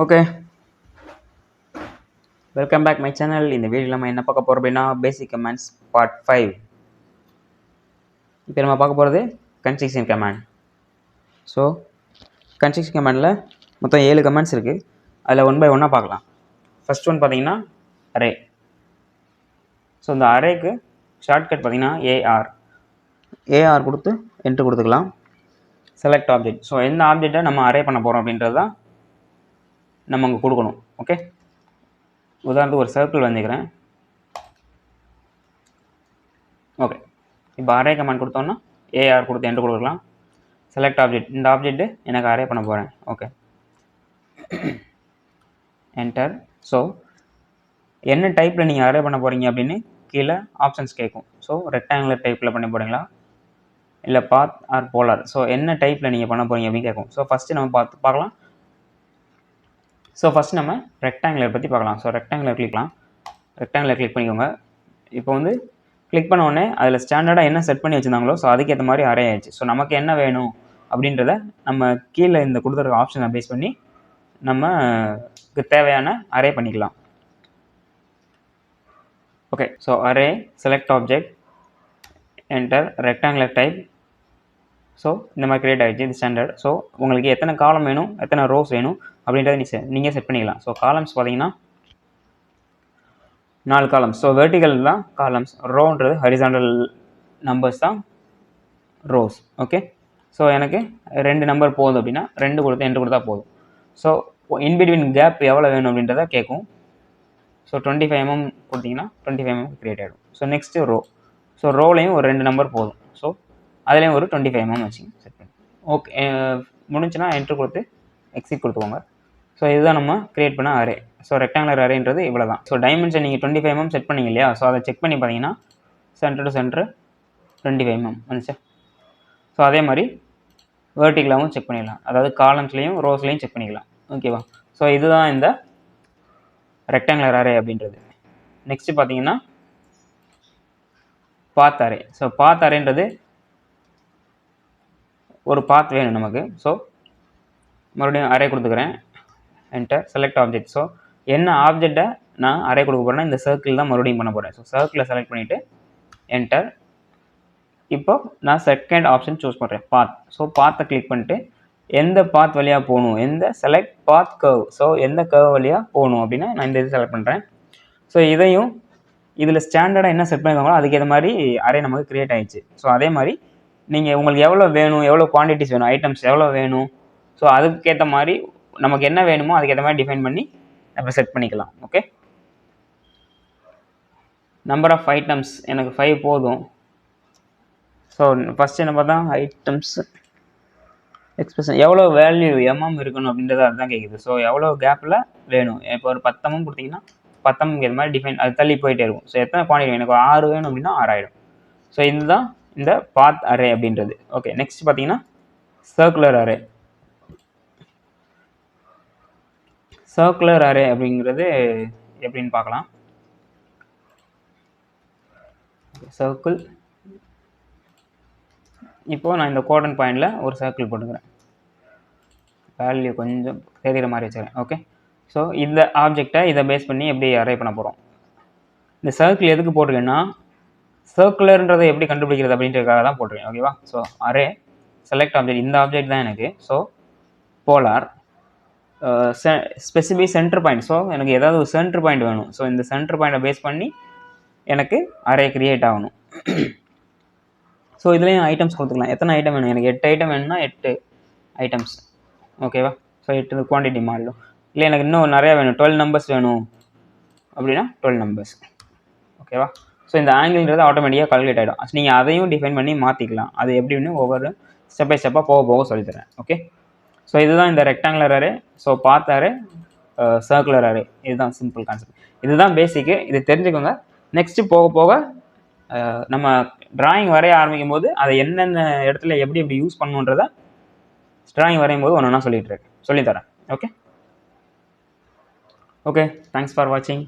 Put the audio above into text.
Okay, welcome back my channel. இந்த வீடியோவில் நம்ம என்ன பார்க்க போகிறோம் அப்படின்னா பேசிக் கமாண்ட்ஸ் பார்ட் 5. இப்போ நம்ம பார்க்க போகிறது கன்ஸ்ட்ரக்ஷன் கமாண்ட். ஸோ கன்ஸ்ட்ரக்ஷன் கமாண்டில் மொத்தம் 7 கமாண்ட்ஸ் இருக்குது. அதில் ஒன் பை ஒன்னாக பார்க்கலாம். ஃபர்ஸ்ட் ஒன் பார்த்தீங்கன்னா அரே. ஸோ இந்த அரேக்கு ஷார்ட்கட் பார்த்தீங்கன்னா ஏஆர் கொடுத்து என்ட்ரு கொடுத்துக்கலாம். Select object. ஸோ எந்த ஆப்ஜெக்டை நம்ம அரே பண்ண போகிறோம் அப்படின்றது தான் நம்ம அங்கே கொடுக்கணும். ஓகே, உதாரணத்துக்கு ஒரு சர்க்கிள் வந்துக்கிறேன். ஓகே, இப்போ அரே கமாண்ட் கொடுத்தோன்னா ஏஆர் கொடுத்து என்ட்ரு கொடுக்கலாம். செலக்ட் ஆப்ஜெக்ட், இந்த ஆப்ஜெக்ட்டு எனக்கு அரே பண்ண போகிறேன். Okay, enter. ஸோ என்ன டைப்பில் நீங்கள் அரே பண்ண போகிறீங்க அப்படின்னு கீழே ஆப்ஷன்ஸ் கேட்கும். ஸோ ரெக்டாங்குலர் டைப்பில் பண்ண போகிறீங்களா இல்லை பாத் ஆர் போலார். ஸோ என்ன டைப்பில் நீங்கள் பண்ண போகிறீங்க அப்படின்னு கேட்கும். ஸோ ஃபஸ்ட்டு நம்ம பார்க்கலாம். ஸோ ஃபஸ்ட் நம்ம ரெக்டாங்குலர் பற்றி பார்க்கலாம். ஸோ ரெக்டாங்குலர் கிளிக் பண்ணிக்கோங்க. இப்போ வந்து கிளிக் பண்ண உடனே அதில் ஸ்டாண்டர்டாக என்ன செட் பண்ணி வச்சுருந்தாங்களோ ஸோ அதுக்கேற்ற மாதிரி அரே ஆயிடுச்சு. ஸோ நமக்கு என்ன வேணும் அப்படின்றத நம்ம கீழே இந்த கொடுத்துருக்க ஆப்ஷனை பேஸ் பண்ணி நமக்கு தேவையான அரே பண்ணிக்கலாம். Okay, so array, select object, enter, rectangular type. So இந்த மாதிரி கிரியேட் ஆகிடுச்சு. இது ஸ்டாண்டர்ட். ஸோ உங்களுக்கு எத்தனை காலம் வேணும், எத்தனை ரோஸ் வேணும் அப்படின்றத நீங்கள் செட் பண்ணிக்கலாம். ஸோ காலம்ஸ் பார்த்தீங்கன்னா 4 காலம்ஸ். ஸோ வெர்டிகல் தான் காலம்ஸ், ரோன்றது ஹரிசாண்டல் நம்பர்ஸ் தான் ரோஸ். ஓகே, ஸோ எனக்கு 2 நம்பர் போதும் அப்படின்னா 2 கொடுத்து என்ட்ரு கொடுத்தா போதும். ஸோ இன்பிட்வீன் கேப் எவ்வளோ வேணும் அப்படின்றத கேட்கும். ஸோ 25 mm கொடுத்தீங்கன்னா 25 mm கிரியேட் ஆகிடும். So next row. ஸோ ரோலையும் ஒரு 2 நம்பர் போதும். ஸோ அதுலேயும் ஒரு 25 mm வச்சு செட் பண்ணி ஓகே முடிஞ்சுன்னா என்ட்ரு கொடுத்து எக்ஸிட் கொடுத்துக்கோங்க. ஸோ இதுதான் நம்ம கிரியேட் பண்ண அரே. ஸோ ரெக்டாங்குலர் அரேன்றது இவ்வளோ தான். ஸோ டைமென்ஷன் நீங்கள் 25 mm செட் பண்ணிங்க இல்லையா. ஸோ அதை செக் பண்ணி பார்த்தீங்கன்னா சென்டர் டு சென்டர் 25 mm வந்துச்சா. ஸோ அதே மாதிரி வேர்ட்டிகலாகவும் செக் பண்ணிடலாம், அதாவது காலம்ஸ்லேயும் ரோஸ்லேயும் செக் பண்ணிக்கலாம். ஓகேவா. ஸோ இதுதான் இந்த ரெக்டாங்குலர் அரே அப்படின்றது. நெக்ஸ்ட்டு பார்த்தீங்கன்னா பாத் அரே. ஸோ பாத் அரேன்றது ஒரு பாத் வேணும் நமக்கு. ஸோ மறுபடியும் அரே கொடுத்துக்கிறேன். Enter, select object. ஸோ என்ன ஆப்ஜெக்டை நான் அரே கொடுக்க போகிறேன்னா இந்த சர்க்கிள் தான் மறுபடியும் பண்ண போகிறேன். ஸோ சர்க்கிளை செலக்ட் பண்ணிவிட்டு என்டர். இப்போ நான் செகண்ட் ஆப்ஷன் சூஸ் பண்ணுறேன், பாத். ஸோ பாத்தை கிளிக் பண்ணிட்டு எந்த பாத் வழியாக போகணும், எந்த செலக்ட் பாத் கர்வ். ஸோ எந்த கர்வ் வழியாக போகணும் அப்படின்னு நான் இந்த இது செலக்ட் பண்ணுறேன். ஸோ இதையும் இதில் ஸ்டாண்டர்டாக என்ன செட் பண்ணியிருக்காங்களோ அதுக்கேற்ற மாதிரி அரே நமக்கு கிரியேட் ஆகிடுச்சு. ஸோ அதே மாதிரி நீங்கள் உங்களுக்கு எவ்வளோ வேணும், எவ்வளோ குவான்டிட்டிஸ் வேணும், ஐட்டம்ஸ் எவ்வளோ வேணும், ஸோ அதுக்கேற்ற மாதிரி நமக்கு என்ன வேணுமோ அதுக்கேற்ற மாதிரி டிஃபைன் பண்ணி நம்ம செட் பண்ணிக்கலாம். ஓகே, நம்பர் ஆஃப் ஐட்டம்ஸ் எனக்கு 5 போதும். ஸோ ஃபஸ்ட் என்ன பார்த்தா ஐட்டம்ஸ் எக்ஸ்பிரஷன் எவ்வளோ வேல்யூ எம்எம் இருக்கணும் அப்படின்றத அதுதான் கேட்குது. ஸோ எவ்வளோ கேப்பில் வேணும். இப்போ ஒரு 10 mm கொடுத்தீங்கன்னா 10 mm இது மாதிரி டிஃபைன் அது தள்ளி போயிட்டே இருக்கும். ஸோ எத்தனை குவான்டிட்டி எனக்கு 6 வேணும் அப்படின்னா 6 ஆகிடும். ஸோ இதுதான் இந்த பாத் அரே அப்படின்றது. ஓகே, நெக்ஸ்ட் பார்த்தீங்கன்னா சர்க்குலர் அரே. சர்க்குலர் அரே அப்படிங்கிறது எப்படின்னு பார்க்கலாம். சர்க்கிள். இப்போது நான் இந்த கோடன் பாயிண்டில் ஒரு சர்க்கிள் போட்டுக்கிறேன். வேல்யூ கொஞ்சம் தெரிகிற மாதிரி வச்சுக்கிறேன். ஓகே, ஸோ இந்த ஆப்ஜெக்டை இதை பேஸ் பண்ணி எப்படி அரே பண்ண போகிறோம். இந்த சர்க்கிள் எதுக்கு போட்டிருக்கேன்னா சர்க்குலர்ன்றதை எப்படி கண்டுபிடிக்கிறது அப்படின்றதுக்காக தான் போட்டிருக்கேன். ஓகேவா. ஸோ அரே, செலக்ட் ஆப்ஜெக்ட், இந்த ஆப்ஜெக்ட் தான் எனக்கு. So polar, specify centre point. So எனக்கு ஏதாவது ஒரு சென்டர் பாயிண்ட் வேணும். ஸோ இந்த சென்டர் பாயிண்டை பேஸ் பண்ணி எனக்கு அரே கிரியேட் ஆகணும். ஸோ இதுலேயும் ஐட்டம்ஸ் கொடுத்துக்கலாம். எத்தனை ஐட்டம் வேணும், எனக்கு 8 ஐட்டம் வேணும்னா 8 ஐட்டம்ஸ். ஓகேவா. ஸோ 8 குவான்டிட்டி மாறிடும். இல்லை எனக்கு இன்னும் நிறையா வேணும், 12 நம்பர்ஸ் வேணும் அப்படின்னா 12 நம்பர்ஸ். ஓகேவா. ஸோ இந்த ஆங்கிள்ன்றது ஆட்டோமேட்டிக்காக கால்குலேட் ஆகிடும். நீங்கள் அதையும் டிஃபைன் பண்ணி மாற்றிக்கலாம். அது எப்படின்னு ஒவ்வொரு ஸ்டெப் பை ஸ்டெப்பாக போக போக சொல்லித்தரேன். ஓகே, ஸோ இதுதான் இந்த ரெக்டாங்குலர் அரே. ஸோ பாத் அரே, சர்க்குலர் அரே, இதுதான் சிம்பிள் கான்செப்ட். இதுதான் பேசிக்கு. இது தெரிஞ்சுக்கோங்க. நெக்ஸ்ட்டு போக போக நம்ம டிராயிங் வரைய ஆரம்பிக்கும் போது அதை எந்தெந்த இடத்துல எப்படி எப்படி யூஸ் பண்ணுன்றதை டிராயிங் வரையும் போது ஒன்று ஒன்றா சொல்லித்தரேன். ஓகே, தேங்க்ஸ் ஃபார் வாட்சிங்.